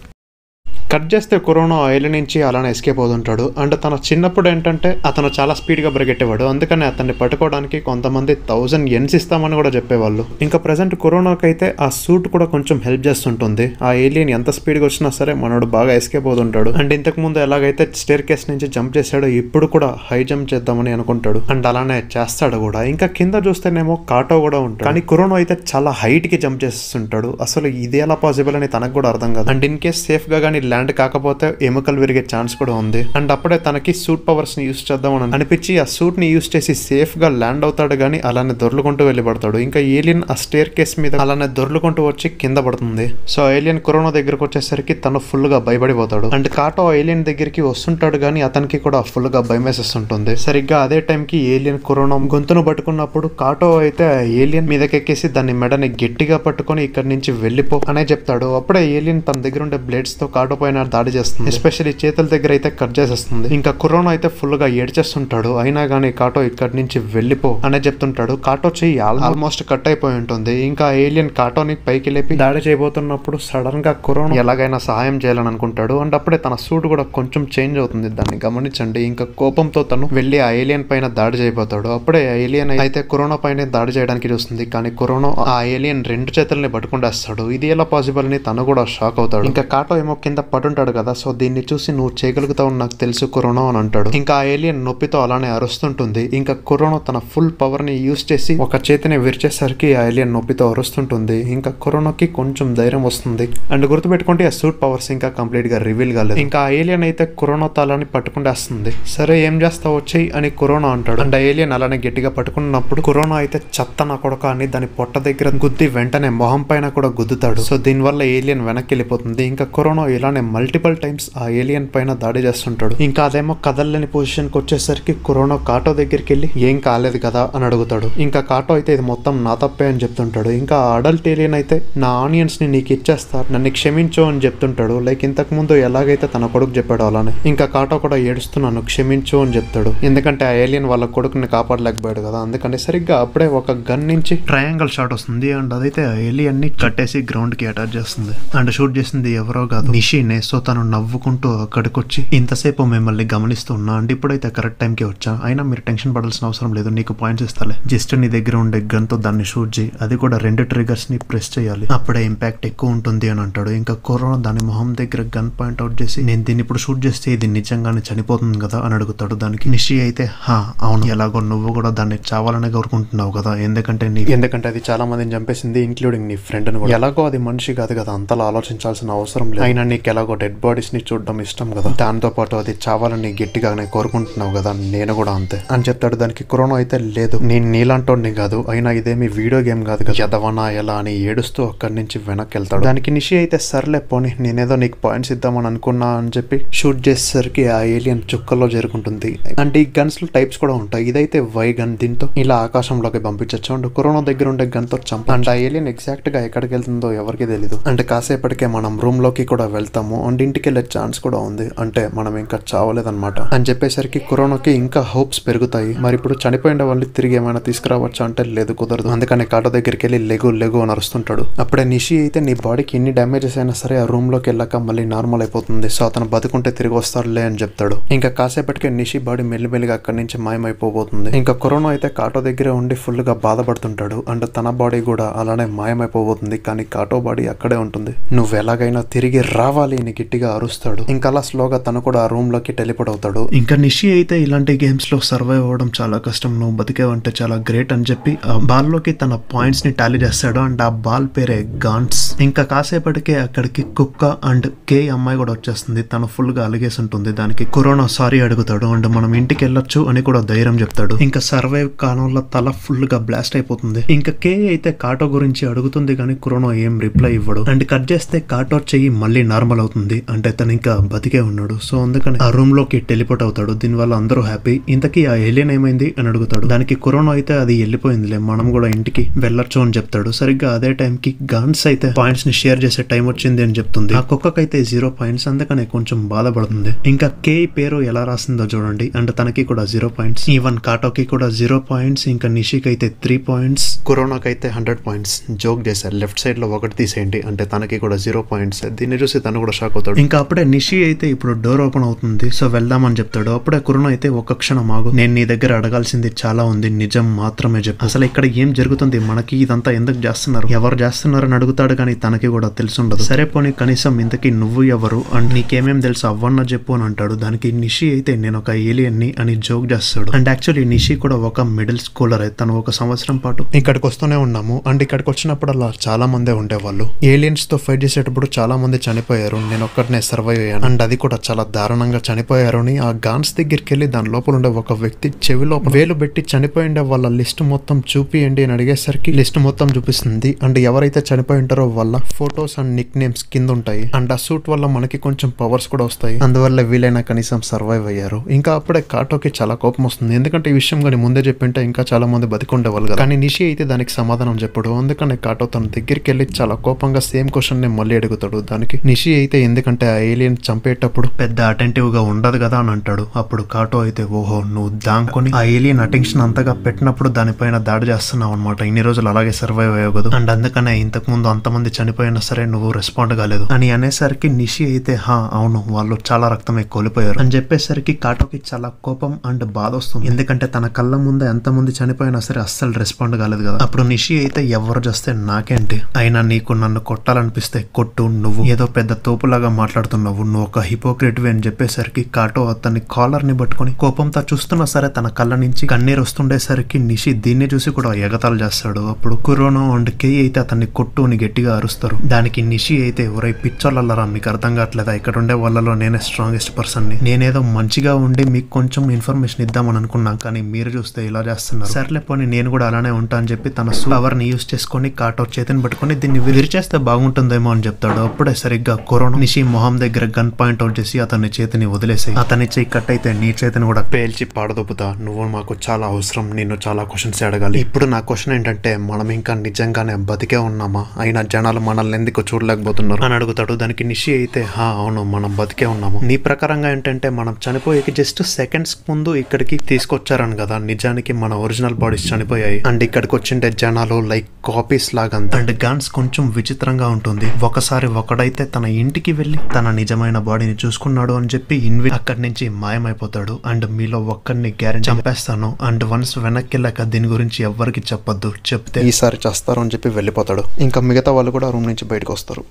కట్ చేస్తే కరోనా ఐల్ నుంచి అలానే ఎస్కేప్ అవుతుంటాడు. అండ్ తన చిన్నప్పుడు ఏంటంటే అతను చాలా స్పీడ్గా పరిగెట్టేవాడు. అందుకని అతన్ని పట్టుకోవడానికి కొంతమంది 1000 యెన్స్ ఇస్తామని కూడా చెప్పేవాళ్ళు. ఇంకా ప్రజెంట్ కరోనాకి అయితే ఆ సూట్ కూడా కొంచెం హెల్ప్ చేస్తుంటుంది. ఆ ఏలియన్ ఎంత స్పీడ్గా వచ్చినా సరే మనోడు బాగా ఎస్కేప్ అవుతుంటాడు. అండ్ ఇంతకు ముందు ఎలాగైతే స్టేర్ కేస్ నుంచి జంప్ చేశాడో ఇప్పుడు కూడా హై జంప్ చేద్దామని అనుకుంటాడు. అండ్ అలానే చేస్తాడు కూడా. ఇంకా కింద చూస్తేనేమో కాటో కూడా ఉంటాడు. కానీ కరోనా అయితే చాలా హైట్ కి జంప్ చేస్తుంటాడు. అసలు ఇది ఎలా పాసిబుల్ అని తనకు కూడా అర్థం కాదు. అండ్ ఇన్ కేస్ సేఫ్ గా కానీ ల్యాండ్ కాకపోతే ఎముకలు విరిగే ఛాన్స్ కూడా ఉంది. అండ్ అప్పుడే తనకి సూట్ పవర్స్ ని యూస్ చేద్దామని అనిపించి ఆ సూట్ ని యూస్ చేసి సేఫ్ గా ల్యాండ్ అవుతాడు. కానీ అలానే దొర్లుకుంటూ వెళ్ళి పడతాడు. ఇంకా ఏలియన్ ఆ స్టేర్ కేస్ మీద అలానే దొర్లుకుంటూ వచ్చి కింద పడుతుంది. సో ఏలియన్ కరోనా దగ్గరకు వచ్చేసరికి తను ఫుల్ గా భయపడిపోతాడు. అండ్ కాటో ఏలియన్ దగ్గరికి వస్తుంటాడు కానీ అతనికి కూడా ఫుల్ గా భయం వేసేస్తుంటుంది. సరిగ్గా అదే టైం కి ఏలియన్ కరోనా గొంతును పట్టుకున్నప్పుడు కాటో అయితే ఏలియన్ మీదకెక్కేసి దాన్ని మెడని గట్టిగా పట్టుకొని ఇక్కడి నుంచి వెళ్ళిపో అనే చెప్తాడు. అప్పుడే ఏలియన్ తన దగ్గర ఉండే బ్లేడ్స్ తో కాటో పైన పైన దాడి చేస్తుంది. ఎస్పెషల్లీ చేతుల దగ్గర అయితే కట్ చేసేస్తుంది. ఇంకా కురోనో అయితే ఫుల్ గా ఏడ్చేస్తుంటాడు. అయినా గానీ కాటో ఇక్కడి నుంచి వెళ్ళిపో అనే చెప్తుంటాడు. కాటో చెయ్యి ఆల్మోస్ట్ కట్ అయిపోయి ఉంటుంది. ఇంకా ఏలియన్ కాటోని పైకి లేపి దాడి చేయబోతున్నప్పుడు సడన్ గా కురోనో ఎలాగైనా సహాయం చేయాలని అనుకుంటాడు. అండ్ అప్పుడే తన సూట్ కూడా కొంచెం చేంజ్ అవుతుంది. దాన్ని గమనించండి. ఇంకా కోపంతో తను వెళ్లి ఆ ఏలియన్ పైన దాడి చేయబోతాడు. అప్పుడే ఏలియన్ అయితే కురోనో పైన దాడి చేయడానికి చూస్తుంది. కానీ కురోనో ఆ ఏలియన్ రెండు చేతుల్ని పట్టుకుంటేస్తాడు. ఇది ఎలా పాసిబుల్ అని తను కూడా షాక్ అవుతాడు. ఇంకా కాటో ఏమో కింద పడుంటాడు కదా, సో దీన్ని చూసి నువ్వు చేయగలుగుతావు నాకు తెలుసు కురోనో అని అంటాడు. ఇంకా ఆ ఏలియన్ నొప్పితో అలానే అరుస్తుంటుంది. ఇంకా కురోనో తన ఫుల్ పవర్ ని యూజ్ చేసి ఒక చేతిని విరిచేసరికి ఆ ఏలియన్ నొప్పితో అరుస్తుంటుంది. ఇంకా కురోనోకి కొంచెం ధైర్యం వస్తుంది. అండ్ గుర్తుపెట్టుకుంటే ఆ సూట్ పవర్స్ ఇంకా కంప్లీట్ గా రివీల్ కాలేదు. ఇంకా ఆ ఏలియన్ అయితే కురోనో తలని పట్టుకుంటేస్తుంది. సరే ఏం చేస్తావు వచ్చేయి అని కురోనో అంటాడు. అండ్ ఆ ఏలియన్ అలానే గట్టిగా పట్టుకున్నప్పుడు కురోనో అయితే చెత్త నా కొడక అని దాని పొట్ట దగ్గర గుద్ది వెంటనే మొహం పైన కూడా గుద్దుతాడు. సో దీనివల్ల ఏలియన్ వెనక్కి వెళ్ళిపోతుంది. ఇంకా కురోనో ఇలానే మల్టిపుల్ టైమ్స్ ఆ ఏలియన్ పైన దాడి చేస్తుంటాడు. ఇంకా అదేమో కదలని పొజిషన్ కి వచ్చేసరికి కురోనో కాటో దగ్గరికి వెళ్ళి ఏం కాలేదు కదా అని అడుగుతాడు. ఇంకా కాటో అయితే ఇది మొత్తం నా తప్పే అని చెప్తుంటాడు. ఇంకా అడల్ట్ ఏలియన్ అయితే నా ఆనియన్స్ ని నీకు ఇచ్చేస్తా, నన్ను క్షమించు అని చెప్తుంటాడు. లైక్ ఇంతకు ముందు ఎలాగైతే తన కొడుకు చెప్పాడు అలానే. ఇంకా కాటో కూడా ఏడుస్తున్నాను క్షమించు అని చెప్తాడు. ఎందుకంటే ఆ ఏలియన్ వాళ్ళ కొడుకుని కాపాడలేకపోయాడు కదా, అందుకని సరిగ్గా అప్పుడే ఒక గన్ నుంచి ట్రయాంగిల్ షాట్ వస్తుంది. అండ్ అదైతే ఆ ఏలియన్ ని కట్టేసి గ్రౌండ్ కి అటాచ్ చేస్తుంది. అండ్ షూట్ చేసింది ఎవరో కాదు నిషినే. సో తను నవ్వుకుంటూ అక్కడికి వచ్చి ఇంతసేపు మిమ్మల్ని గమనిస్తున్నా అండ్ ఇప్పుడైతే కరెక్ట్ టైం కి వచ్చా, అయినా మీరు టెన్షన్ పడాల్సిన అవసరం లేదు, నీకు పాయింట్స్ ఇస్తాలే, జస్ట్ నీ దగ్గర ఉండే గన్ తో దాన్ని షూట్ చేయి, అది కూడా 2 ట్రిగర్స్ ని ప్రెస్ చేయాలి, అప్పుడే ఇంపాక్ట్ ఎక్కువ ఉంటుంది అని అంటాడు. ఇంకా కురోనో దాని మొహం దగ్గర గన్ పాయింట్ అవుట్ చేసి నేను దీన్ని ఇప్పుడు షూట్ చేస్తే ఇది నిజంగానే చనిపోతుంది కదా అని అడుగుతాడు. దానికి నిషి అయితే హా అవును, ఎలాగో నువ్వు కూడా దాన్ని చావాలని కోరుకుంటున్నావు కదా, ఎందుకంటే అది చాలా మందిని చంపేసింది ఇంక్లూడింగ్ నీ ఫ్రెండ్ అని. ఎలాగో అది మనిషి కాదు కదా, అంతలా ఆలోచించాల్సిన అవసరం లేదు, అయినా నీకు ఎలాగో డెడ్ బాడీస్ ని చూడడం ఇష్టం కదా, దాంతో పాటు అది చావాలని గట్టిగానే కోరుకుంటున్నావు కదా, నేను కూడా అంతే అని చెప్తాడు. దానికి కురోనో అయితే లేదు నేను నీలాంటోడిని కాదు, అయినా ఇదేమి వీడియో గేమ్ కాదు కదా, ఎదవనా ఎలా అని ఏడుస్తూ అక్కడి నుంచి వెనక్కి వెళ్తాడు. దానికి నిషి అయితే సర్లే పోనీ నేనేదో నీకు పాయింట్స్ ఇద్దామని అనుకున్నా అని చెప్పి షూట్ చేసేసరికి ఆ ఏలియన్ చుక్కల్లో చేరుకుంటుంది. అంటే ఈ గన్స్ లో టైప్స్ కూడా ఉంటాయి. ఇదైతే వై గన్, దీంతో ఇలా ఆకాశంలోకి పంపించచ్చు. అండ్ కురోనో దగ్గర ఉండే గన్ తో చంప. అండ్ ఆ ఏలియన్ ఎగ్జాక్ట్ గా ఎక్కడికి వెళ్తుందో ఎవరికి తెలీదు. అంటే కాసేపటికే మనం రూమ్ లోకి కూడా వెళ్తాము అండ్ ఇంటికి వెళ్ళే ఛాన్స్ కూడా ఉంది, అంటే మనం ఇంకా చావలేదన్నమాట అని చెప్పేసరికి కురోనోకి ఇంకా హోప్స్ పెరుగుతాయి. మరి ఇప్పుడు చనిపోయిన వాళ్ళని తిరిగి ఏమైనా తీసుకురావచ్చు అంటే లేదు, కుదరదు. అందుకని కాటో దగ్గరికి వెళ్ళి లెగు అని అరుస్తుంటాడు. అప్పుడే నిషి అయితే నీ బాడీకి ఎన్ని డ్యామేజెస్ అయినా సరే ఆ రూమ్ లోకి వెళ్ళాక మళ్ళీ నార్మల్ అయిపోతుంది, సో అతను బతుకుంటే తిరిగి వస్తాడులే అని చెప్తాడు. ఇంకా కాసేపటికే నిషి బాడీ మెల్లిమెల్లిగా అక్కడి నుంచి మాయమైపోబోతుంది. ఇంకా కురోనో అయితే కాటో దగ్గరే ఉండి ఫుల్ గా బాధపడుతుంటాడు. అండ్ తన బాడీ కూడా అలానే మాయమైపోబోతుంది. కానీ కాటో బాడీ అక్కడే ఉంటుంది. నువ్వు ఎలాగైనా తిరిగి రావాలి అని గట్టిగా అరుస్తాడు. ఇంకా అలా స్లోగా తను కూడా ఆ రూమ్ లోకి టెలిపోర్ట్ అవుతాడు. ఇంకా నిషి అయితే ఇలాంటి గేమ్స్ లో సర్వైవ్ అవ్వడం చాలా కష్టం, నువ్వు బతికేవంటే చాలా గ్రేట్ అని చెప్పి ఆ బాల్ లోకి తన పాయింట్స్ ని టాలీ చేస్తాడు. అండ్ ఆ బాల్ పేరే గాన్స్. ఇంకా కాసేపటికే అక్కడికి కుక్క అండ్ కే అమ్మాయి కూడా వచ్చేస్తుంది. తను ఫుల్ గా అలిగేసి ఉంటుంది. దానికి కురోనో సారీ అడుగుతాడు అండ్ మనం ఇంటికి వెళ్ళొచ్చు అని కూడా ధైర్యం చెప్తాడు. ఇంకా సర్వైవ్ కాలంలో తల ఫుల్ గా బ్లాస్ట్ అయిపోతుంది. ఇంకా కే అయితే కాటో గురించి అడుగుతుంది కానీ కురోనో ఏం రిప్లై ఇవ్వడు. అండ్ కట్ చేస్తే కాటో చెయ్యి మళ్ళీ నార్మల్ అవుతుంది, అంటే తను ఇంకా బతికే ఉన్నాడు. సో అందుకని ఆ రూమ్ లోకి టెలిపోర్ట్ అవుతాడు. దీనివల్ల అందరూ హ్యాపీ. ఇంతకీ ఆ ఏలియన్ ఏమైంది అని అడుగుతాడు. దానికి కురోనో అయితే అది వెళ్ళిపోయిందిలే, మనం కూడా ఇంటికి వెళ్ళొచ్చు అని చెప్తాడు. సరిగ్గా అదే టైం కి గన్స్ అయితే పాయింట్స్ ని షేర్ చేసే టైం వచ్చింది అని చెప్తుంది. ఆ కుక్కకైతే 0 పాయింట్స్, అందుకనే కొంచెం బాధపడుతుంది. ఇంకా కే పేరు ఎలా రాసిందో చూడండి, అండ్ తనకి కూడా 0 పాయింట్స్, ఈవెన్ కాటోకి కూడా 0 పాయింట్స్, ఇంకా నిషికి అయితే 3 పాయింట్స్, కురోనాకి అయితే 100 పాయింట్స్. జోక్ చేశారు, లెఫ్ట్ సైడ్ లో 1 తీసేయండి అంటే తనకి కూడా 0 పాయింట్స్. దీన్ని చూసి తను కూడా షాక్ అవుతాడు. ఇంకా అప్పుడే నిషి అయితే ఇప్పుడు డోర్ ఓపెన్ అవుతుంది, సో వెళ్దామని చెప్తాడు. అప్పుడే కురోనో అయితే ఒక్క క్షణం ఆగు, నేను నీ దగ్గర అడగాల్సింది చాలా ఉంది, నిజం మాత్రమే చెప్పు, అసలు ఇక్కడ ఏం జరుగుతుంది, మనకి ఇదంతా ఎందుకు చేస్తున్నారు, ఎవరు చేస్తున్నారు అని అడుగుతాడు. కానీ తనకి కూడా తెలుసుండదు. సరే పోనీ కనీసం ఇంతకీ నువ్వు ఎవరు అండ్ నీకేమేం తెలుసు అవ్వన్న చెప్పు అని అంటాడు. దానికి నిషి అయితే నేను ఒక ఏలియన్ ని అని జోక్ చేస్తాడు. అండ్ యాక్చువల్లీ నిషి కూడా ఒక మిడిల్ స్కూలర్. తను 1 సంవత్సరం పాటు ఇక్కడికి వస్తూనే ఉన్నాము. అండ్ ఇక్కడికి వచ్చినప్పుడు అలా చాలా మందే ఉండేవాళ్ళు. ఏలియన్స్ తో ఫైట్ చేసేటప్పుడు చాలా మంది చనిపోయారు, నేను ఒక్కడనే సర్వైవ్ అయ్యాను. అండ్ అది కూడా చాలా దారుణంగా చనిపోయారు అని ఆ గాన్స్ దగ్గరికి వెళ్ళి దాని లోపల ఉండే ఒక వ్యక్తి చెవిలో వేలు పెట్టి చనిపోయిండే వాళ్ళ లిస్ట్ మొత్తం చూపియండి అని అడిగేసరికి లిస్ట్ మొత్తం చూపిస్తుంది. అండ్ ఎవరైతే చనిపోయి ఉంటారో వాళ్ళ ఫొటోస్ అండ్ నిక్ నేమ్స్ కింద ఉంటాయి. అండ్ ఆ సూట్ వల్ల మనకి కొంచెం పవర్స్ కూడా వస్తాయి, అందువల్ల వీలైనా కనీసం సర్వైవ్ అయ్యారు. ఇంకా అప్పుడే కాటోకి చాలా కోపం వస్తుంది, ఎందుకంటే ఈ విషయం కానీ ముందే చెప్పింటే ఇంకా చాలా మంది బతికుండేవాళ్ళు కదా. కానీ నిషి అయితే దానికి సమాధానం చెప్పడు. అందుకని కాటో తన దగ్గరికి వెళ్ళి చాలా కోపంగా సేమ్ క్వశ్చన్ ని మళ్ళీ అడుగుతాడు. దానికి నిషి అయితే అయితే ఎందుకంటే ఆ ఏలియన్ చంపేటప్పుడు పెద్ద అటెంటివ్ గా ఉండదు కదా అని అంటాడు. అప్పుడు కాటో అయితే ఓహో నువ్వు దాంకొని ఆ ఏలియన్ అటెన్షన్ అంతగా పెట్టినప్పుడు దానిపైన దాడి చేస్తున్నావు అనమాట. ఇన్ని రోజులు అలాగే సర్వైవ్ అయ్యకూడదు అండ్ అందుకనే ఇంతకు ముందు అంతమంది చనిపోయినా సరే నువ్వు రెస్పాండ్ కాలేదు అని అనేసరికి నిషి అయితే అవును వాళ్ళు చాలా రక్తమే కోల్పోయారు అని చెప్పేసరికి కాటోకి చాలా కోపం అండ్ బాధ వస్తుంది. ఎందుకంటే తన కళ్ళ ముందే ఎంతమంది చనిపోయినా సరే అస్సలు రెస్పాండ్ కాలేదు కదా. అప్పుడు నిషి అయితే ఎవరు చేస్తే నాకేంటి, అయినా నీకు నన్ను కొట్టాలనిపిస్తే కొట్టు, నువ్వు ఏదో పెద్ద తోపులాగా మాట్లాడుతున్నావు, నువ్వు ఒక హిపోక్రెట్వి అని చెప్పేసరికి కాటో అతన్ని కాలర్ ని పట్టుకుని కోపంతో చూస్తున్నా సరే తన కళ్ళ నుంచి కన్నీరు వస్తుండేసరికి నిషి దీన్ని చూసి కూడా ఎగతాలు చేస్తాడు. అప్పుడు కురోనో అండ్ కేయి అయితే అతన్ని కొట్టు అని గట్టిగా అరుస్తారు. దానికి నిషి అయితే ఒరై పిచ్చోళ్ళరా మీకు అర్థం కావట్లేదా, ఇక్కడ ఉండే వాళ్ళలో నేనే స్ట్రాంగెస్ట్ పర్సన్ ని, నేనేదో మంచిగా ఉండి మీకు కొంచెం ఇన్ఫర్మేషన్ ఇద్దామని అనుకున్నాను కానీ మీరు చూస్తే ఇలా చేస్తున్నారు, సర్లే పోనీ నేను కూడా అలానే ఉంటా అని చెప్పి తన పవర్ ని యూజ్ చేసుకుని కాటో చేతిని పట్టుకుని దీన్ని విరిచేస్తే బాగుంటుందేమో అని చెప్తాడు. అప్పుడే సరిగ్గా కురోనో నిషి మొహం దగ్గర గన్ పాయింట్ అవుట్ చేసి అతని చేతిని వదిలేసి అతని చెయ్యి కట్ అయితే నీ చేతిని కూడా పేల్చి పాడదొప్పుతా, నువ్వు మాకు చాలా అవసరం, నిన్ను చాలా క్వశ్చన్స్ అడగాలి. ఇప్పుడు నా క్వశ్చన్ ఏంటంటే మనం ఇంకా నిజంగానే బతికే ఉన్నామా, అయినా జనాలు మనల్ని ఎందుకు చూడలేకపోతున్నారు అని అడుగుతాడు. దానికి నిషి అయితే అవును మనం బతికే ఉన్నాము, నీ ప్రకారంగా ఏంటంటే మనం చనిపోయేకి జస్ట్ సెకండ్స్ ముందు ఇక్కడికి తీసుకొచ్చారని కదా, నిజానికి మన ఒరిజినల్ బాడీస్ చనిపోయాయి అండ్ ఇక్కడికి వచ్చిండే జనాలు లైక్ కాపీస్ లాగా అండ్ గన్స్ కొంచెం విచిత్రంగా ఉంటుంది. ఒకసారి ఒకడైతే తన ఇంటికి వెళ్లి తన నిజమైన బాడీని చూసుకున్నాడు అని చెప్పి అక్కడి నుంచి మాయమైపోతాడు అండ్ మీలో ఒక్కడిని గ్యారెంటీ చంపేస్తాను అండ్ వన్స్ వెనక్కి వెళ్ళాక దీని గురించి ఎవ్వరికి చెప్పొద్దు, చెప్తే ఈసారి చేస్తారు అని చెప్పి వెళ్ళిపోతాడు. ఇంకా మిగతా వాళ్ళు కూడా రూమ్ నుంచి బయటకు వస్తారు.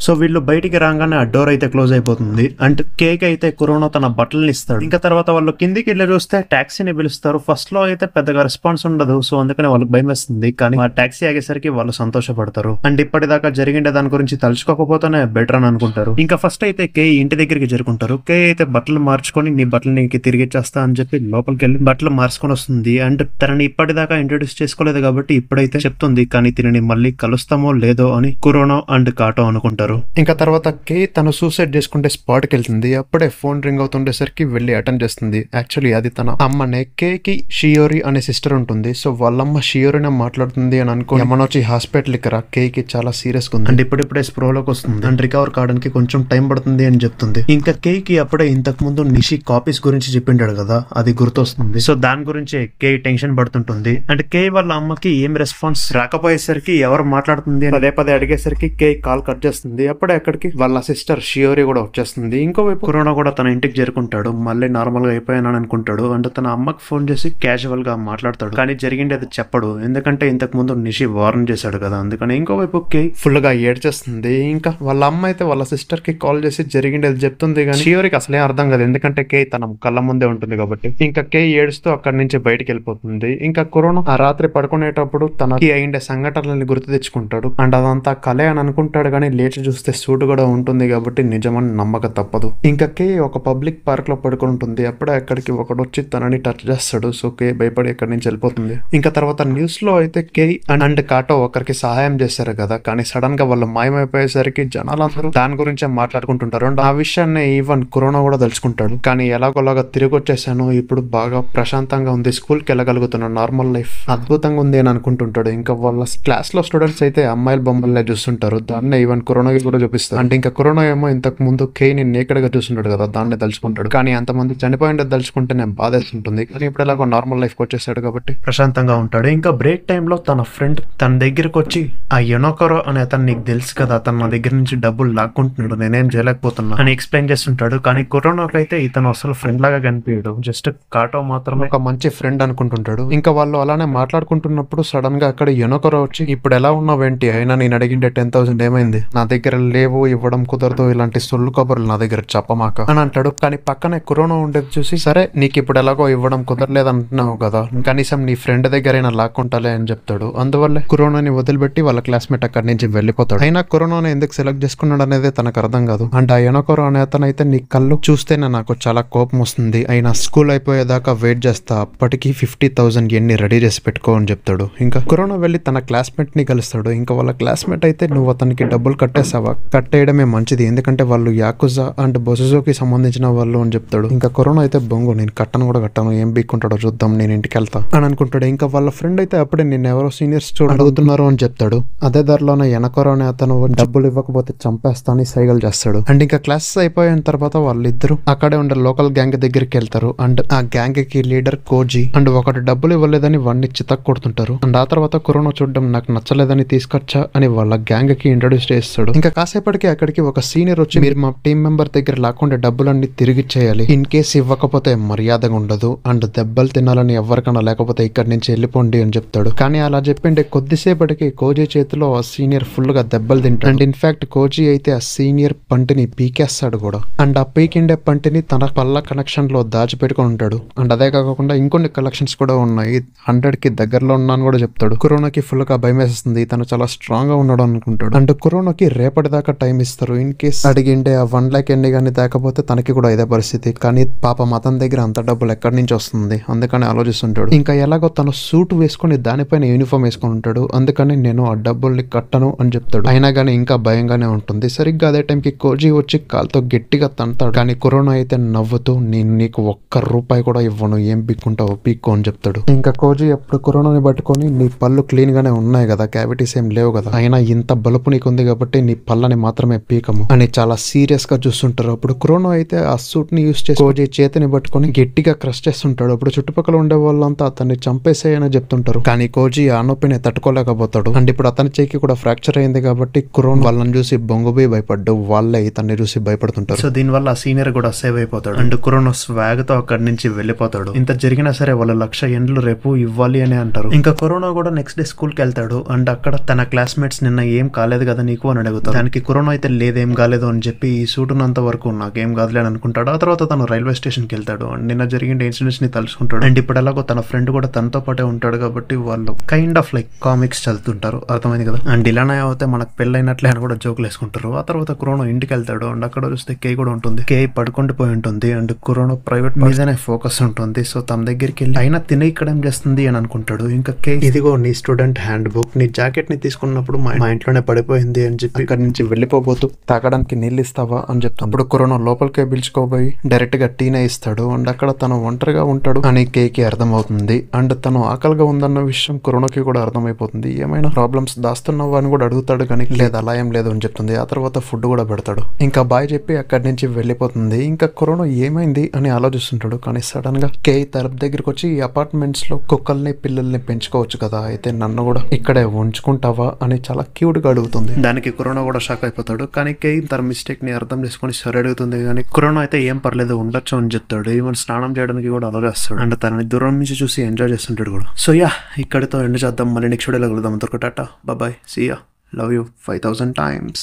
సో వీళ్ళు బయటికి రాగానే ఆ డోర్ అయితే క్లోజ్ అయిపోతుంది అండ్ కేక్ అయితే కురోనో తన బట్టలను ఇస్తాడు. ఇంకా తర్వాత వాళ్ళు కిందికి వెళ్ళి చూస్తే టాక్సీని పిలుస్తారు. ఫస్ట్ లో అయితే పెద్దగా రెస్పాన్స్ ఉండదు, సో అందుకని వాళ్ళకి భయం వేస్తుంది. కానీ ఆ టాక్సీ ఆగేసరికి వాళ్ళు సంతోషపడతారు అండ్ ఇప్పటిదాకా జరిగిండే దాని గురించి తలుచుకోకపోతేనే బెటర్ అని అనుకుంటారు. ఇంకా ఫస్ట్ అయితే కే ఇంటి దగ్గరికి చేరుకుంటారు. కే అయితే బట్టలు మార్చుకొని నీ బట్టలు నీకు తిరిగి ఇచ్చేస్తా అని చెప్పి లోపలికి వెళ్ళి బట్టలు మార్చుకొని వస్తుంది అండ్ తనని ఇప్పటిదాకా ఇంట్రొడ్యూస్ చేసుకోలేదు కాబట్టి ఇప్పుడైతే చెప్తుంది, కానీ తినని మళ్ళీ కలుస్తామో లేదో అని కురోనో అండ్ కాటో అనుకుంటారు. ఇంకా తర్వాత కే తను సూసైడ్ చేసుకుంటే స్పాట్ కి వెళ్తుంది. అప్పుడే ఫోన్ రింగ్ అవుతుండేసరికి వెళ్ళి అటెండ్ చేస్తుంది. యాక్చువల్లీ అది తన అమ్మనే. కేకి షియోరి అనే సిస్టర్ ఉంటుంది. సో వాళ్ళమ్మ షియోరినే మాట్లాడుతుంది అని అనుకో యమనొచ్చి హాస్పిటల్ కి రా, కేకి చాలా సీరియస్ గా ఉంది అండ్ ఇప్పుడిప్పుడే స్ప్రోలోకి వస్తుంది అండ్ రికవర్ కావడానికి కొంచెం టైం పడుతుంది అని చెప్తుంది. ఇంకా కేకి అప్పుడే ఇంతకు ముందు నిషి కాపీస్ గురించి చెప్పిండాడు కదా, అది గుర్తొస్తుంది. సో దాని గురించి కే టెన్షన్ పడుతుంటుంది అండ్ కే వాళ్ళ అమ్మకి ఏం రెస్పాన్స్ రాకపోయేసరికి ఎవరు మాట్లాడుతుంది పదే పదే అడిగేసరికి కే కాల్ కట్ చేస్తుంది. అప్పుడే అక్కడికి వాళ్ళ సిస్టర్ షియోరి కూడా వచ్చేస్తుంది. ఇంకోవైపు కురోనో కూడా తన ఇంటికి చేరుకుంటాడు. మళ్ళీ నార్మల్ గా అయిపోయానని అనుకుంటాడు అండ్ తన అమ్మకి ఫోన్ చేసి క్యాజువల్ గా మాట్లాడతాడు, కానీ జరిగిండేది చెప్పడు ఎందుకంటే ఇంతకు ముందు నిషి వార్న్ చేశాడు కదా, అందుకని. ఇంకోవైపు కే ఫుల్ గా ఏడ్చేస్తుంది. ఇంకా వాళ్ళ అమ్మ అయితే వాళ్ళ సిస్టర్ కి కాల్ చేసి జరిగిండేది చెప్తుంది, కానీ షియోరికి అసలే అర్థం కాదు ఎందుకంటే కే తన కళ్ళ ముందే ఉంటుంది కాబట్టి. ఇంకా కే ఏడుస్తూ అక్కడి నుంచి బయటికి వెళ్ళిపోతుంది. ఇంకా కురోనో ఆ రాత్రి పడుకునేటప్పుడు తనకి అయిండే సంఘటనల్ని గుర్తు తెచ్చుకుంటాడు అండ్ అదంతా కలే అని అనుకుంటాడు, కానీ లేచి చూస్తే సూట్ కూడా ఉంటుంది కాబట్టి నిజమని నమ్మక తప్పదు. ఇంకా కే ఒక పబ్లిక్ పార్క్ లో పడుకుని ఉంటుంది. అప్పుడే అక్కడికి ఒకడు వచ్చి తనని టచ్ చేస్తాడు. సో కే భయపడి అక్కడి నుంచి వెళ్ళిపోతుంది. ఇంకా తర్వాత న్యూస్ లో అయితే కే అండ్ కాటో ఒకరికి సహాయం చేశారు కదా, కానీ సడన్ గా వాళ్ళు మాయమైపోయేసరికి జనాలందరూ దాని గురించే మాట్లాడుకుంటుంటారు అండ్ ఆ విషయాన్ని ఈవెన్ కురోనో కూడా తెలుసుకుంటాడు. కానీ ఎలాగోలాగా తిరిగి వచ్చేసాను, ఇప్పుడు బాగా ప్రశాంతంగా ఉంది, స్కూల్ కి వెళ్ళగలుగుతున్నాను, నార్మల్ లైఫ్ అద్భుతంగా ఉంది అని అనుకుంటుంటాడు. ఇంకా వాళ్ళ క్లాస్ లో స్టూడెంట్స్ అయితే అమ్మాయిల బొమ్మలనే చూస్తుంటారు, దాన్నే ఈవెన్ కురోనో కూడా చూపిస్తారు. అంటే ఇంకా కరోనా ఏమో ఇంతకు ముందు కేని నేకడ్ గా చూస్తుంటాడు కదా, దాన్ని తలుచుకుంటాడు. కానీ అంతమంది చనిపోయింది తలుచుకుంటేనే బాధేస్తుంటుంది. కానీ ఇప్పుడు ఎలాగో నార్మల్ లైఫ్ వచ్చేసాడు కాబట్టి ప్రశాంతంగా ఉంటాడు. ఇంకా బ్రేక్ టైమ్ లో తన ఫ్రెండ్ తన దగ్గరకు వచ్చి ఆ యొనోకరో అనే అతను నీకు తెలుసు కదా, అతను నా దగ్గర నుంచి డబ్బులు లాక్కుంటున్నాడు, నేనేం చేయలేకపోతున్నా అని ఎక్స్ప్లెయిన్ చేస్తుంటాడు. కానీ కరోనాకైతే ఇతను అసలు ఫ్రెండ్ లాగా కనిపించాడు, జస్ట్ కాటో మాత్రమే ఒక మంచి ఫ్రెండ్ అనుకుంటుంటాడు. ఇంకా వాళ్ళు అలానే మాట్లాడుకుంటున్నప్పుడు సడన్ గా అక్కడ యొనోకరో వచ్చి ఇప్పుడు ఎలా ఉన్నావేంటి, అయినా నేను అడిగిండే 10,000 ఏమైంది, నా దగ్గర లేవు, ఇవ్వడం కుదరదు, ఇలాంటి సొల్లు కబుర్లు నా దగ్గర చెప్పమాక అని అంటాడు. కానీ పక్కనే కురోనో ఉండేది చూసి సరే నీకు ఇప్పుడు ఎలాగో ఇవ్వడం కుదరలేదు అంటున్నావు కదా, కనీసం నీ ఫ్రెండ్ దగ్గరైనా లాక్కుంటాలే అని చెప్తాడు. అందువల్ల కురోనాని వదిలిపెట్టి వాళ్ళ క్లాస్మేట్ అక్కడి నుంచి వెళ్ళిపోతాడు. అయినా కురోనాని ఎందుకు సెలెక్ట్ చేసుకున్నాడు అనేది తనకు అర్థం కాదు. అండ్ ఆ యొనోకరో అనే అతను అయితే నీ కళ్ళు చూస్తేనే నాకు చాలా కోపం వస్తుంది, అయినా స్కూల్ అయిపోయేదాకా వెయిట్ చేస్తా, అప్పటికి 50,000 ఎన్ని రెడీ చేసి పెట్టుకో అని చెప్తాడు. ఇంకా కురోనా వెళ్ళి తన క్లాస్మేట్ ని కలుస్తాడు. ఇంకా వాళ్ళ క్లాస్మేట్ అయితే నువ్వు అతనికి డబ్బులు కట్టేసి కట్టేసావా, కట్టేయడమే మంచిది, ఎందుకంటే వాళ్ళు యాకుజా అండ్ బొసజోకి సంబంధించిన వాళ్ళు అని చెప్తాడు. ఇంకా కరోనా అయితే బొంగు, నేను కట్టను కూడా కట్టాను, ఏం బీక్కుంటాడో చూద్దాం, నేను ఇంటికి వెళ్తా అని అనుకుంటాడు. ఇంకా వాళ్ళ ఫ్రెండ్ అయితే అప్పుడే నేను ఎవరో సీనియర్స్ అడుగుతున్నారు అని చెప్తాడు. అదే దారిలోనే ఎనకొరనే అతను డబ్బులు ఇవ్వకపోతే చంపేస్తా అని సైగలు చేస్తాడు. అండ్ ఇంకా క్లాసెస్ అయిపోయిన తర్వాత వాళ్ళిద్దరు అక్కడే ఉండే లోకల్ గ్యాంగ్ దగ్గరికి వెళ్తారు. అండ్ ఆ గ్యాంగ్ కి లీడర్ కోజీ అండ్ ఒకటి డబ్బులు ఇవ్వలేదని వాడిని చితక్ కొడుతుంటారు. అండ్ ఆ తర్వాత కరోనా చూడడం నాకు నచ్చలేదని తీసుకొచ్చా అని వాళ్ళ గ్యాంగ్ కి ఇంట్రొడ్యూస్ చేస్తాడు. ఇంకా కాసేపటికి అక్కడికి ఒక సీనియర్ వచ్చి, మీరు మా టీం మెంబర్ దగ్గర లేకుండా డబ్బులన్నీ తిరిగి చేయాలి, ఇన్ కేసు ఇవ్వకపోతే మర్యాదగా ఉండదు అండ్ దెబ్బలు తినాలని ఎవరికన్నా లేకపోతే ఇక్కడి నుంచి వెళ్ళిపోండి అని చెప్తాడు. కానీ అలా చెప్పిండే కొద్దిసేపటికి కోజీ చేతిలో ఆ సీనియర్ ఫుల్ గా దెబ్బలు తింటాడు. అండ్ ఇన్ఫాక్ట్ కోజీ అయితే ఆ సీనియర్ పంటిని పీకేస్తాడు కూడా. అండ్ ఆ పీకిండే పంటిని తన పళ్ళ కనెక్షన్ లో దాచిపెట్టుకుని ఉంటాడు. అండ్ అదే కాకుండా ఇంకొన్ని కలెక్షన్స్ కూడా ఉన్నాయి, 100 కి దగ్గరలో ఉన్నాను కూడా చెప్తాడు. కరోనాకి ఫుల్ గా భయం వేస్తుంది, తను చాలా స్ట్రాంగ్ గా ఉన్నాడు అనుకుంటాడు. అండ్ కరోనాకి రేపటి దాకా టైం ఇస్తారు, ఇన్ కేస్ అడిగిండే ఆ 1 lakh ఎన్ని కానీ తేకపోతే తనకి కూడా ఇదే పరిస్థితి. కానీ పాపం అతని దగ్గర అంత డబ్బులు ఎక్కడి నుంచి వస్తుంది, అందుకని ఆలోచిస్తుంటాడు. ఇంకా ఎలాగో తను సూట్ వేసుకుని దానిపైన యూనిఫామ్ వేసుకుని ఉంటాడు, అందుకని నేను ఆ డబ్బుల్ని కట్టను అని చెప్తాడు. అయినా కానీ ఇంకా భయంగానే ఉంటుంది. సరిగ్గా అదే టైంకి కోజీ వచ్చి కాల్తో గట్టిగా తంతాడు. కానీ కరోనా అయితే నవ్వుతూ, నేను నీకు 1 రూపాయి కూడా ఇవ్వను, ఏం పీక్కుంటావు పీక్కో అని చెప్తాడు. ఇంకా కోజీ అప్పుడు కరోనాని పట్టుకొని, నీ పళ్ళు క్లీన్ గానే ఉన్నాయి కదా, క్యావిటీస్ ఏం లేవు కదా, అయినా ఇంత బలుపు నీకు ఉంది కాబట్టి నీ పళ్ళని మాత్రమే పీకము అని చాలా సీరియస్ గా చూస్తుంటారు. అప్పుడు కరోనా అయితే ఆ సూట్ ని యూస్ చేసి కోజీ చేతిని పట్టుకొని గట్టిగా క్రష్ చేస్తుంటాడు. అప్పుడు చుట్టుపక్కల ఉండే వాళ్ళంతా అతన్ని చంపేసేయని చెప్తుంటారు. కానీ కోజీ ఆ నొప్పిని తట్టుకోలేకపోతాడు. అండ్ ఇప్పుడు అతని చేయికి కూడా ఫ్రాక్చర్ అయింది కాబట్టి కరోనా వాళ్ళని చూసి బొంగుబోయి భయపడ్డు, వాళ్ళే ఇతన్ని చూసి భయపడుతుంటారు. సో దీనివల్ల ఆ సీనియర్ కూడా సేవ్ అయిపోతాడు. అండ్ కరోనా స్వాగ్ తో అక్కడి నుంచి వెళ్ళిపోతాడు. ఇంత జరిగినా సరే వాళ్ళ 1,00,000 యండ్లు రేపు ఇవ్వాలి అని అంటారు. ఇంకా కరోనా కూడా నెక్స్ట్ డే స్కూల్ కి వెళ్తాడు. అండ్ అక్కడ తన క్లాస్మేట్స్ నిన్న ఏం కాలేదు కదా నీకు అని అడుగుతారు. దానికి కరోనా అయితే లేదేం కాలేదు అని చెప్పి, ఈ సూట్ ఉన్నంత వరకు నాకేం కాదులే అని అనుకుంటాడు. ఆ తర్వాత తను రైల్వే స్టేషన్ కి వెళ్తాడు. అండ్ నిన్న జరిగిన ఇన్సిడెంట్స్ ని తలుచుకుంటాడు. అండ్ ఇప్పుడు ఎలాగో తన ఫ్రెండ్ కూడా తనతో పాటే ఉంటాడు కాబట్టి వాళ్ళు కైండ్ ఆఫ్ లైక్ కామిక్స్ చదువుతుంటారు, అర్థమైంది కదా. అండ్ ఇలానే అయితే మనకు పెళ్ళైనట్లే అని కూడా జోకులు వేసుకుంటారు. ఆ తర్వాత కరోనా ఇంటికి వెళ్తాడు. అండ్ అక్కడ చూస్తే కే కూడా ఉంటుంది. కే పడుకుండిపోయి ఉంటుంది. అండ్ కరోనా ప్రైవేట్ మీదనే ఫోకస్ ఉంటుంది. సో తన దగ్గరికి వెళ్ళి, అయినా తినే ఇక్కడ ఏం చేస్తుంది అని అనుకుంటాడు. ఇంకా కే, ఇదిగో నీ స్టూడెంట్ హ్యాండ్ బుక్, నీ జాకెట్ ని తీసుకున్నప్పుడు మా ఇంట్లోనే పడిపోయింది అని చెప్పి అక్కడి నుంచి వెళ్ళిపోబోతూ, తాగడానికి నీళ్ళు ఇస్తావా అని చెప్తాడు. అప్పుడు కరోనా లోపలికే పిలుచుకోబోయి డైరెక్ట్ గా టీనే ఇస్తాడు. అండ్ అక్కడ తను ఒంటరిగా ఉంటాడు అని కేకి అర్థమవుతుంది. అండ్ తను ఆకలిగా ఉందన్న విషయం కరోనాకి కూడా అర్థమైపోతుంది. ఏమైనా ప్రాబ్లమ్స్ దాస్తున్నావా అని కూడా అడుగుతాడు. కానీ లేదు, అలా ఏం లేదు అని చెప్తుంది. ఆ తర్వాత ఫుడ్ కూడా పెడతాడు. ఇంకా బాయ్ చెప్పి అక్కడి నుంచి వెళ్ళిపోతుంది. ఇంకా కరోనా ఏమైంది అని ఆలోచిస్తుంటాడు. కానీ సడన్ గా కే తలుపు దగ్గరికి వచ్చి, ఈ అపార్ట్మెంట్స్ లో కుక్కల్ని పిల్లల్ని పెంచుకోవచ్చు కదా, అయితే నన్ను కూడా ఇక్కడే ఉంచుకుంటావా అని చాలా క్యూట్ గా అడుగుతుంది. దానికి కరోనా కూడా షాక్ అయిపోతాడు. కానీ కే తన మిస్టేక్ ని అర్థం చేసుకుని సరే అడుగుతుంది. కానీ కరోనా అయితే ఏం పర్లేదు ఉండొచ్చు అని చెప్తాడు. ఈవెన్ స్నానం చేయడానికి కూడా అలా చేస్తాడు. అండ్ తనని దూరం నుంచి చూసి ఎంజాయ్ చేస్తుంటాడు కూడా. సో యా, ఇక్కడితో ఎండ్ చేద్దాం. మళ్ళీ నెక్స్ట్ వీడియోలో కలుద్దాం. అంతవరకు tata, bye, see ya, love you 5000 times.